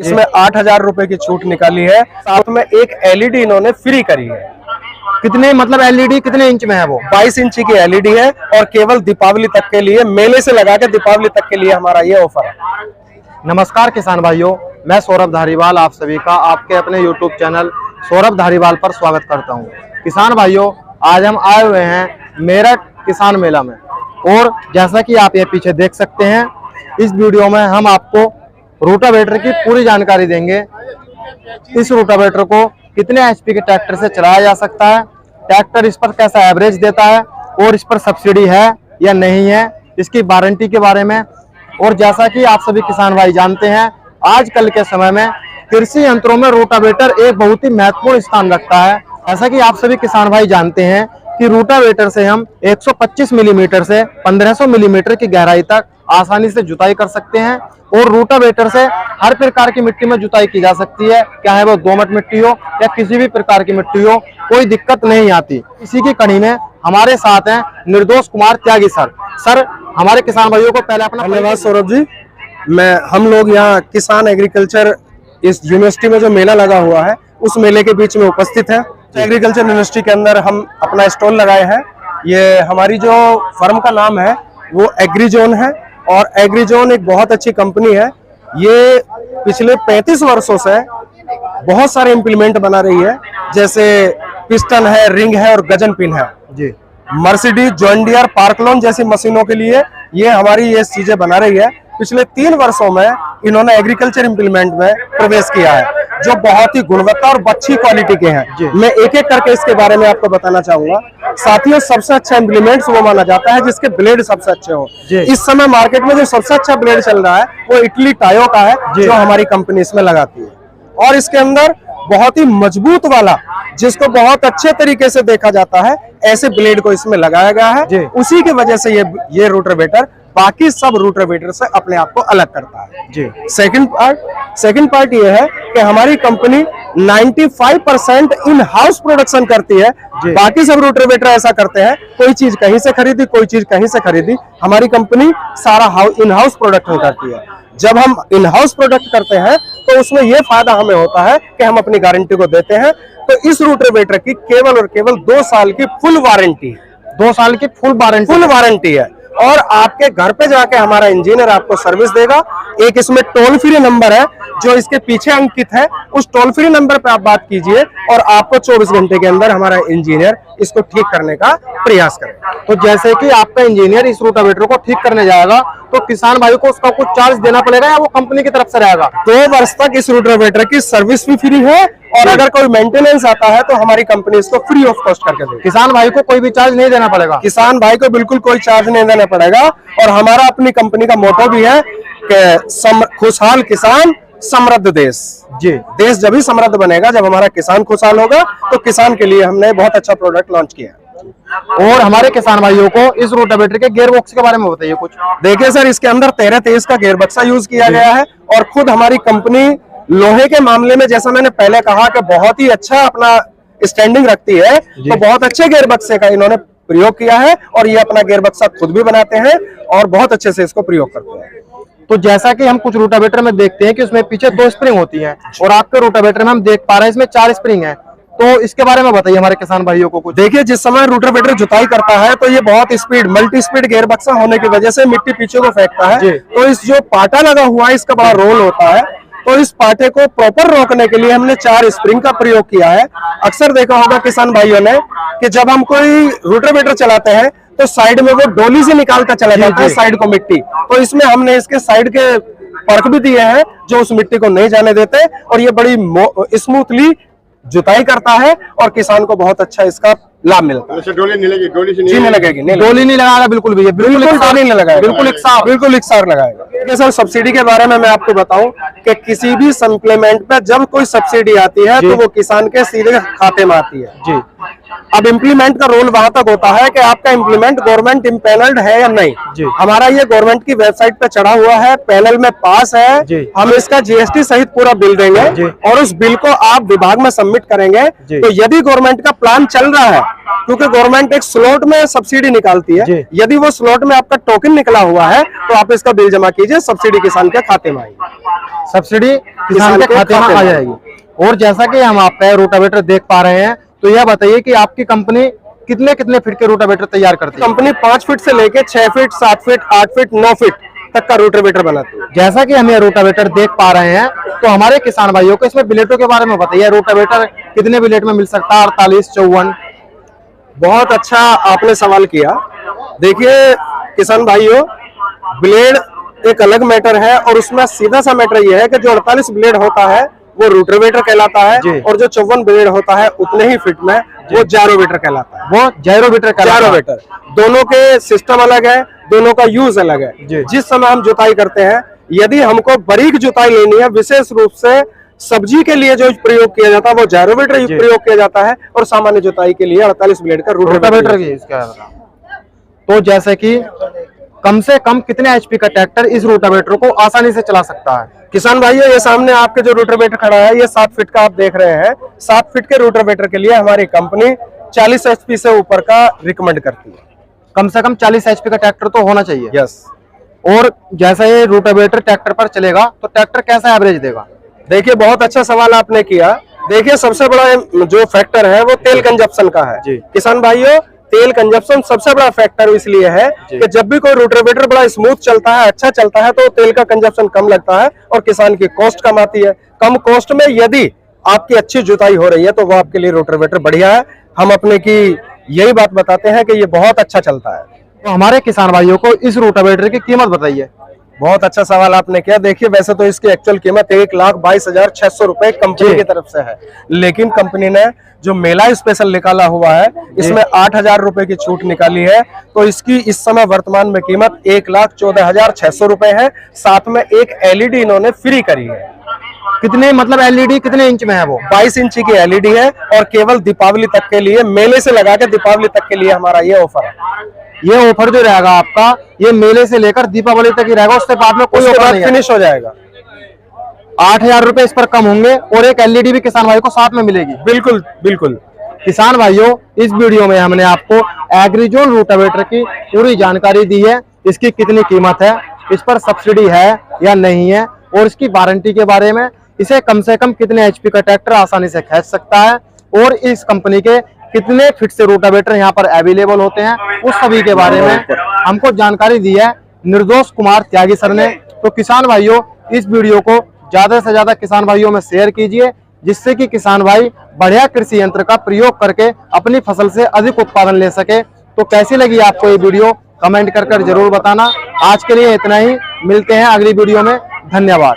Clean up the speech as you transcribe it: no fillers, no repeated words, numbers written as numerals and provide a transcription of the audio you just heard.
इसमें 8,000 रुपए की छूट निकाली है। साथ में एक एलईडी इन्होंने फ्री करी है। कितने मतलब एलईडी कितने इंच में है वो? 22 इंच की एलईडी है और केवल दीपावली तक के लिए, मेले से लगा के दीपावली तक के लिए हमारा ये ऑफर है। नमस्कार किसान भाइयों, मैं सौरभ धारीवाल आप सभी का आपके अपने YouTube चैनल सौरभ धारीवाल पर स्वागत करता हूं। किसान भाइयों, आज हम आए हुए हैं मेरठ किसान मेला में और जैसा कि आप ये पीछे देख सकते हैं, इस वीडियो में हम आपको रोटावेटर की पूरी जानकारी देंगे। इस रोटावेटर को कितने एचपी के ट्रैक्टर से चलाया जा सकता है, ट्रैक्टर इस पर कैसा एवरेज देता है और इस पर सब्सिडी है या नहीं है, इसकी वारंटी के बारे में। और जैसा कि आप सभी किसान भाई जानते हैं, आजकल के समय में कृषि यंत्रों में रोटावेटर एक बहुत ही महत्वपूर्ण स्थान रखता है। ऐसा कि आप सभी किसान भाई जानते हैं कि रोटावेटर से हम 125 मिलीमीटर से 1500 मिलीमीटर की गहराई तक आसानी से जुताई कर सकते हैं और रोटावेटर से हर प्रकार की मिट्टी में जुताई की जा सकती है, चाहे वो दोमट मिट्टी हो या किसी भी प्रकार की मिट्टी हो, कोई दिक्कत नहीं आती। इसी की कड़ी में हमारे साथ हैं निर्दोष कुमार त्यागी सर। सर, हमारे किसान भाइयों को पहले अपना धन्यवाद सौरभ जी। हम लोग यहाँ किसान एग्रीकल्चर इस यूनिवर्सिटी में जो मेला लगा हुआ है, उस मेले के बीच में उपस्थित है। एग्रीकल्चर यूनिवर्सिटी के अंदर हम अपना स्टॉल लगाए हैं। ये हमारी जो फर्म का नाम है वो एग्रीजोन है और एग्रीजोन एक बहुत अच्छी कंपनी है। ये पिछले 35 वर्षों से बहुत सारे इम्प्लीमेंट बना रही है, जैसे पिस्टन है, रिंग है और गजन पिन है जी। मर्सिडीज, जॉन डियर, पार्कलॉन जैसी मशीनों के लिए ये हमारी ये चीजें बना रही है। पिछले 3 वर्षों में इन्होंने एग्रीकल्चर इम्प्लीमेंट में प्रवेश किया है, जो बहुत ही गुणवत्ता और अच्छी क्वालिटी के हैं। मैं एक एक करके इसके बारे में आपको बताना चाहूंगा। साथियों, सबसे अच्छा इम्प्लीमेंट्स वो माना जाता है जिसके ब्लेड सबसे अच्छे हो। इस समय मार्केट में जो सबसे अच्छा ब्लेड चल रहा है वो इटली टायो का है, जो हमारी कंपनी इसमें लगाती है। और इसके अंदर बहुत ही मजबूत वाला, जिसको बहुत अच्छे तरीके से देखा जाता है, ऐसे ब्लेड को इसमें लगाया गया है। उसी की वजह से ये रोटावेटर बाकी सब रोटावेटर से अपने आप को अलग करता है जी। सेकंड पार्ट ये है कि हमारी कंपनी 95% इन हाउस प्रोडक्शन करती है। बाकी सब रोटावेटर ऐसा करते हैं, कोई चीज कहीं से खरीदी, कोई चीज कहीं से खरीदी। हमारी कंपनी सारा इन हाउस प्रोडक्शन करती है। जब हम इन हाउस प्रोडक्ट करते हैं तो उसमें यह फायदा हमें होता है कि हम अपनी गारंटी को देते हैं। तो इस रोटावेटर की केवल और केवल 2 साल की फुल वारंटी है। 2 साल की फुल वारंटी है और आपके घर पे जाके हमारा इंजीनियर आपको सर्विस देगा। एक इसमें टोल फ्री नंबर है जो इसके पीछे अंकित है, उस टोल फ्री नंबर पे आप बात कीजिए और आपको 24 घंटे के अंदर हमारा इंजीनियर इसको ठीक करने का प्रयास करेगा। तो जैसे कि आपका इंजीनियर इस रोटावेटर को ठीक करने जाएगा तो किसान भाई को उसका कुछ चार्ज देना पड़ेगा या वो कंपनी की तरफ से रहेगा? 2 वर्ष तक इस रोटावेटर की सर्विस भी फ्री है और अगर कोई मेंटेनेंस आता है तो हमारी कंपनी इसको फ्री ऑफ कॉस्ट करके देगी। किसान भाई को कोई भी चार्ज नहीं देना पड़ेगा? किसान भाई को बिल्कुल कोई चार्ज नहीं देना पड़ेगा। और हमारा अपनी कंपनी का मोटो भी है कि खुशहाल किसान समृद्ध देश। जी, देश जब ही समृद्ध बनेगा जब हमारा किसान खुशहाल होगा। तो किसान के लिए हमने बहुत अच्छा प्रोडक्ट लॉन्च किया। और हमारे किसान भाइयों को इस रोटावेटर के गियर बॉक्स के बारे में बताइए कुछ। देखिए सर, इसके अंदर 13-23 का गियर बक्सा यूज किया गया है और खुद हमारी कंपनी लोहे के मामले में, जैसा मैंने पहले कहा, कि बहुत ही अच्छा अपना स्टैंडिंग रखती है, तो बहुत अच्छे गियर बक्से का इन्होंने प्रयोग किया है और ये अपना गियर बक्सा खुद भी बनाते हैं और बहुत अच्छे से इसको प्रयोग करते हैं। तो जैसा कि हम कुछ रोटावेटर में देखते हैं कि उसमें पीछे 2 स्प्रिंग होती हैं और आपके रोटावेटर में हम देख पा रहे हैं इसमें 4 स्प्रिंग है। तो इसके बारे में बताइए हमारे किसान भाइयों को कुछ। देखिए, जिस समय रोटावेटर जुताई करता है तो ये बहुत स्पीड, मल्टी स्पीड गियर बक्सा होने की वजह से मिट्टी पीछे को फेंकता है। तो इस जो पाटा लगा हुआ है इसका बड़ा रोल होता है। तो इस पाटे को प्रॉपर रोकने के लिए हमने 4 स्प्रिंग का प्रयोग किया है। अक्सर देखा होगा किसान भाइयों ने कि जब हम कोई रोटावेटर चलाते हैं तो साइड में वो डोली से निकालता चला जाता है साइड को मिट्टी। तो इसमें हमने इसके साइड के पर्क भी दिए हैं जो उस मिट्टी को नहीं जाने देते और ये बड़ी स्मूथली जुताई करता है और किसान को बहुत अच्छा इसका लाभ मिलता है। डोली नहीं लगेगी? डोली नहीं लगाएगा बिल्कुल भी? बिल्कुल नहीं लगाएगा, बिल्कुल एक सार लगाएगा। सर, सब्सिडी के बारे में मैं आपको बताऊं कि किसी भी सप्लीमेंट पे जब कोई सब्सिडी आती है तो वो किसान के सीधे खाते में आती है जी। अब इम्प्लीमेंट का रोल वहां तक होता है कि आपका इम्प्लीमेंट गवर्नमेंट इम्पैनल्ड है या नहीं। जी। हमारा ये गवर्नमेंट की वेबसाइट पे चढ़ा हुआ है, पैनल में पास है। जी। हम इसका जीएसटी सहित पूरा बिल देंगे जी। और उस बिल को आप विभाग में सबमिट करेंगे। जी। तो यदि गवर्नमेंट का प्लान चल रहा है, क्योंकि गवर्नमेंट एक स्लॉट में सब्सिडी निकालती जी। है, यदि वो स्लॉट में आपका टोकन निकला हुआ है तो आप इसका बिल जमा कीजिए, सब्सिडी किसान के खाते में आएगी, सब्सिडी किसान के खाते में आ जाएगी। और जैसा कि हम आपका रोटावेटर देख पा रहे हैं, तो यह बताइए कि आपकी कंपनी कितने कितने फीट के रोटावेटर तैयार करती है? कंपनी 5 फीट से लेके 6 फीट, 7 फीट, 8 फीट, 9 फीट तक का रोटावेटर बनाती है। जैसा कि हम ये रोटावेटर देख पा रहे हैं, तो हमारे किसान भाइयों को इसमें ब्लेडों के बारे में बताइए। रोटावेटर कितने ब्लेड में मिल सकता है? 48, 54? बहुत अच्छा आपने सवाल किया। देखिए किसान भाइयों, ब्लेड एक अलग मैटर है और उसमें सीधा सा मैटर यह है कि जो 48 ब्लेड होता है वो रोटावेटर कहलाता जी। है, और जो 54 ब्लेड होता है उतने ही फीट में वो जायरोवेटर कहलाता है। वो जायरोवेटर कहलाता है। जायरोवेटर, दोनों के सिस्टम अलग है, दोनों का यूज अलग जी। है। जिस समय हम जुताई करते हैं, यदि हमको बारीक जुताई लेनी है, विशेष रूप से सब्जी के लिए जो प्रयोग किया जाता है वो जायरोवेटर जी। प्रयोग किया जाता है, और सामान्य जुताई के लिए 48 ब्लेड का रोटावेटर की इसका तो जैसे कि कम से कम कितने एचपी का ट्रैक्टर इस रोटावेटर को आसानी से चला सकता है? किसान भाइयों, ये सामने आपके जो रोटावेटर खड़ा है, ये 7 फीट का आप देख रहे हैं। 7 फीट के रोटावेटर के लिए हमारी कंपनी 40 एचपी से ऊपर का रिकमेंड करती है। कम से कम 40 एचपी का ट्रैक्टर तो होना चाहिए। यस। और जैसा ये रोटावेटर ट्रैक्टर पर चलेगा तो ट्रैक्टर कैसा एवरेज देगा? देखिए बहुत अच्छा सवाल आपने किया। देखिए सबसे बड़ा जो फैक्टर है वो तेल कंजप्शन का है। जी। किसान भाइयों, तेल कंजप्शन सबसे बड़ा फैक्टर इसलिए है कि जब भी कोई रोटावेटर बड़ा स्मूथ चलता है, अच्छा चलता है, तो तेल का कंजप्शन कम लगता है और किसान की कॉस्ट कम आती है। कम कॉस्ट में यदि आपकी अच्छी जुताई हो रही है तो वो आपके लिए रोटावेटर बढ़िया है। हम अपने की यही बात बताते हैं कि ये बहुत अच्छा चलता है। तो हमारे किसान भाइयों को इस रोटावेटर की कीमत बताइए। बहुत अच्छा सवाल आपने किया। देखिए वैसे तो इसकी एक्चुअल कीमत 1,22,600 रुपए कंपनी की तरफ से है, लेकिन कंपनी ने जो मेला स्पेशल निकाला हुआ है इसमें 8,000 रुपए की छूट निकाली है, तो इसकी इस समय वर्तमान में कीमत 1,14,600 रुपए है। साथ में एक एलईडी इन्होंने फ्री करी है। कितने मतलब एलईडी कितने इंच में है? वो 22 इंच की एलईडी है और केवल दीपावली तक के लिए, मेले से लगा के दीपावली तक के लिए हमारा ये ऑफर है। ये ऑफर जो रहेगा आपका, ये मेले से लेकर दीपावली तक ही रहेगा, उसके बाद में कोई ऑफर नहीं है। फिनिश हो जाएगा। 8,000 रुपए इस पर कम होंगे और एक एलईडी भी किसान भाई को साथ में मिलेगी। बिल्कुल बिल्कुल। किसान भाइयों, इस वीडियो में हमने आपको एग्रीजोन रोटावेटर की पूरी जानकारी दी है। इसकी कितनी कीमत है, इस पर सब्सिडी है या नहीं है, और इसकी वारंटी के बारे में, इसे कम से कम कितने एचपी का ट्रैक्टर आसानी से खींच सकता है, और इस कंपनी के कितने फीट से रोटावेटर यहाँ पर अवेलेबल होते हैं, उस सभी के बारे में हमको जानकारी दी है निर्दोष कुमार त्यागी सर ने। तो किसान भाइयों, इस वीडियो को ज्यादा से ज्यादा किसान भाइयों में शेयर कीजिए, जिससे कि किसान भाई बढ़िया कृषि यंत्र का प्रयोग करके अपनी फसल से अधिक उत्पादन ले सके। तो कैसी लगी आपको ये वीडियो, कमेंट कर जरूर बताना। आज के लिए इतना ही, मिलते हैं अगली वीडियो में। धन्यवाद।